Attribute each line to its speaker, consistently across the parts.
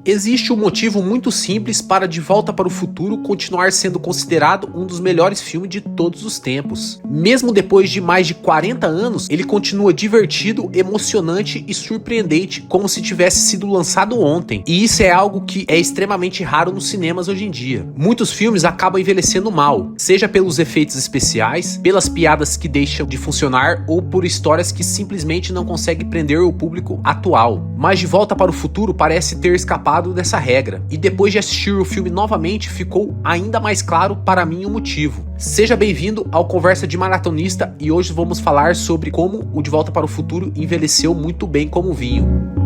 Speaker 1: Existe um motivo muito simples para De Volta para o Futuro continuar sendo considerado um dos melhores filmes de todos os tempos. Mesmo depois de mais de 40 anos, ele continua divertido, emocionante e surpreendente, como se tivesse sido lançado ontem. E isso é algo que é extremamente raro nos cinemas hoje em dia. Muitos filmes acabam envelhecendo mal, seja pelos efeitos especiais, pelas piadas que deixam de funcionar ou por histórias que simplesmente não conseguem prender o público atual. Mas De Volta para o Futuro parece ter escapado dessa regra, e depois de assistir o filme novamente ficou ainda mais claro para mim o motivo. Seja bem-vindo ao Conversa de Maratonista, e hoje vamos falar sobre como o De Volta para o Futuro envelheceu muito bem como vinho.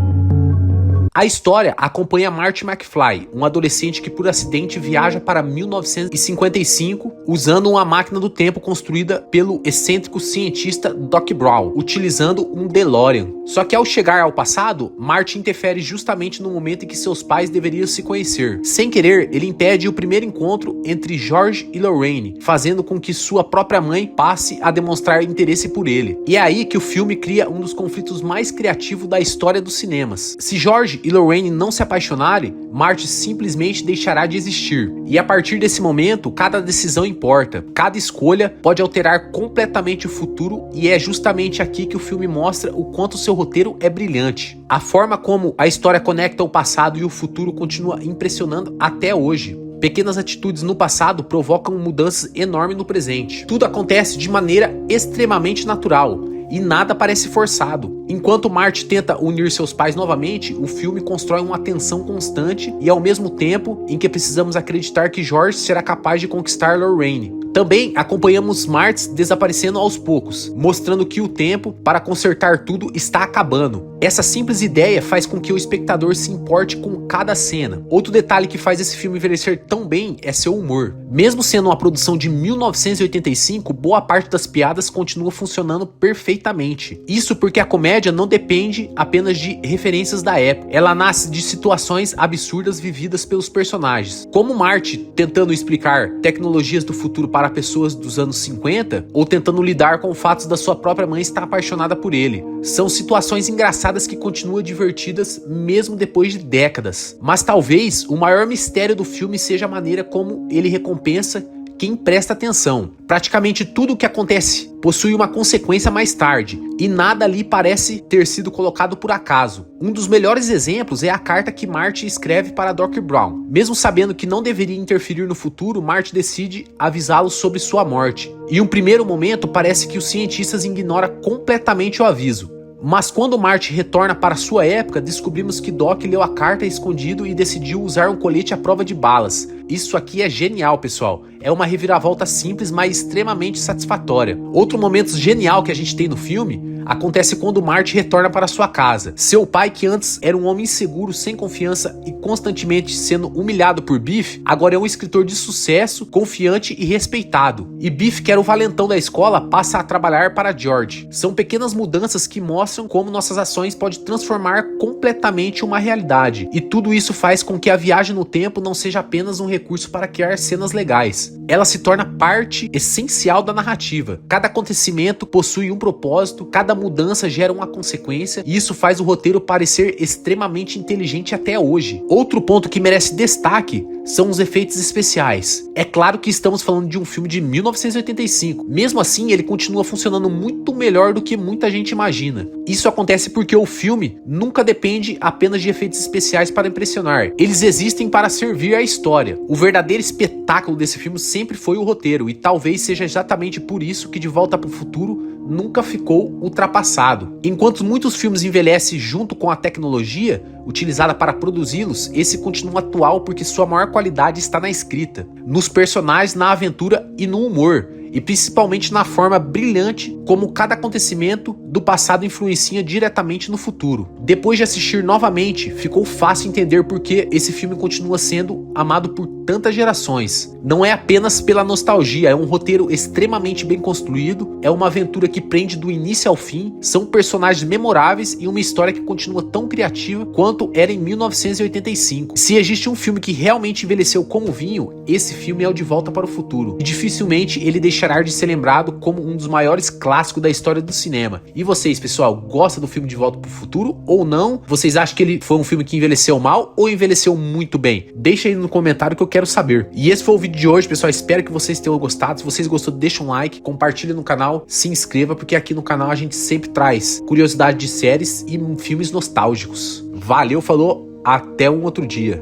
Speaker 1: A história acompanha Marty McFly, um adolescente que por acidente viaja para 1955 usando uma máquina do tempo construída pelo excêntrico cientista Doc Brown, utilizando um DeLorean. Só que ao chegar ao passado, Marty interfere justamente no momento em que seus pais deveriam se conhecer. Sem querer, ele impede o primeiro encontro entre George e Lorraine, fazendo com que sua própria mãe passe a demonstrar interesse por ele. E é aí que o filme cria um dos conflitos mais criativos da história dos cinemas. Se George e Lorraine não se apaixonarem, Marty simplesmente deixará de existir. E a partir desse momento, cada decisão importa. Cada escolha pode alterar completamente o futuro, e é justamente aqui que o filme mostra o quanto seu roteiro é brilhante. A forma como a história conecta o passado e o futuro continua impressionando até hoje. Pequenas atitudes no passado provocam mudanças enormes no presente. Tudo acontece de maneira extremamente natural e nada parece forçado. Enquanto Marty tenta unir seus pais novamente, o filme constrói uma tensão constante e ao mesmo tempo em que precisamos acreditar que George será capaz de conquistar Lorraine. Também acompanhamos Marty desaparecendo aos poucos, mostrando que o tempo para consertar tudo está acabando. Essa simples ideia faz com que o espectador se importe com cada cena. Outro detalhe que faz esse filme envelhecer tão bem é seu humor. Mesmo sendo uma produção de 1985, boa parte das piadas continua funcionando perfeitamente. Isso porque a comédia não depende apenas de referências da época. Ela nasce de situações absurdas vividas pelos personagens. Como Marty tentando explicar tecnologias do futuro para pessoas dos anos 50, ou tentando lidar com o fato da sua própria mãe estar apaixonada por ele. São situações engraçadas que continuam divertidas mesmo depois de décadas. Mas talvez o maior mistério do filme seja a maneira como ele recompensa quem presta atenção. Praticamente tudo o que acontece possui uma consequência mais tarde, e nada ali parece ter sido colocado por acaso. Um dos melhores exemplos é a carta que Marty escreve para Doc Brown. Mesmo sabendo que não deveria interferir no futuro, Marty decide avisá-lo sobre sua morte. Em um primeiro momento, parece que os cientistas ignoram completamente o aviso. Mas quando Marty retorna para sua época, descobrimos que Doc leu a carta escondido e decidiu usar um colete à prova de balas. Isso aqui é genial, pessoal. É uma reviravolta simples, mas extremamente satisfatória. Outro momento genial que a gente tem no filme acontece quando Marty retorna para sua casa. Seu pai, que antes era um homem inseguro, sem confiança e constantemente sendo humilhado por Biff, agora é um escritor de sucesso, confiante e respeitado. E Biff, que era o valentão da escola, passa a trabalhar para George. São pequenas mudanças que mostram como nossas ações podem transformar completamente uma realidade. E tudo isso faz com que a viagem no tempo não seja apenas um recurso para criar cenas legais. Ela se torna parte essencial da narrativa. Cada acontecimento possui um propósito, cada mudança gera uma consequência, e isso faz o roteiro parecer extremamente inteligente até hoje. Outro ponto que merece destaque são os efeitos especiais. É claro que estamos falando de um filme de 1985. Mesmo assim, ele continua funcionando muito melhor do que muita gente imagina. Isso acontece porque o filme nunca depende apenas de efeitos especiais para impressionar. Eles existem para servir à história. O verdadeiro espetáculo desse filme sempre foi o roteiro, e talvez seja exatamente por isso que De Volta para o Futuro nunca ficou ultrapassado. Enquanto muitos filmes envelhecem junto com a tecnologia utilizada para produzi-los, esse continua atual porque sua maior qualidade está na escrita, nos personagens, na aventura e no humor. E principalmente na forma brilhante como cada acontecimento do passado influencia diretamente no futuro. Depois de assistir novamente, ficou fácil entender por que esse filme continua sendo amado por tantas gerações. Não é apenas pela nostalgia, é um roteiro extremamente bem construído, é uma aventura que prende do início ao fim, são personagens memoráveis e uma história que continua tão criativa quanto era em 1985. Se existe um filme que realmente envelheceu como vinho, esse filme é o De Volta para o Futuro. E dificilmente ele deixa deixará de ser lembrado como um dos maiores clássicos da história do cinema. E vocês, pessoal, gostam do filme De Volta pro Futuro ou não? Vocês acham que ele foi um filme que envelheceu mal ou envelheceu muito bem? Deixa aí no comentário que eu quero saber. E esse foi o vídeo de hoje, pessoal. Espero que vocês tenham gostado. Se vocês gostou, deixa um like, compartilha no canal, se inscreva, porque aqui no canal a gente sempre traz curiosidade de séries e filmes nostálgicos. Valeu, falou, até um outro dia.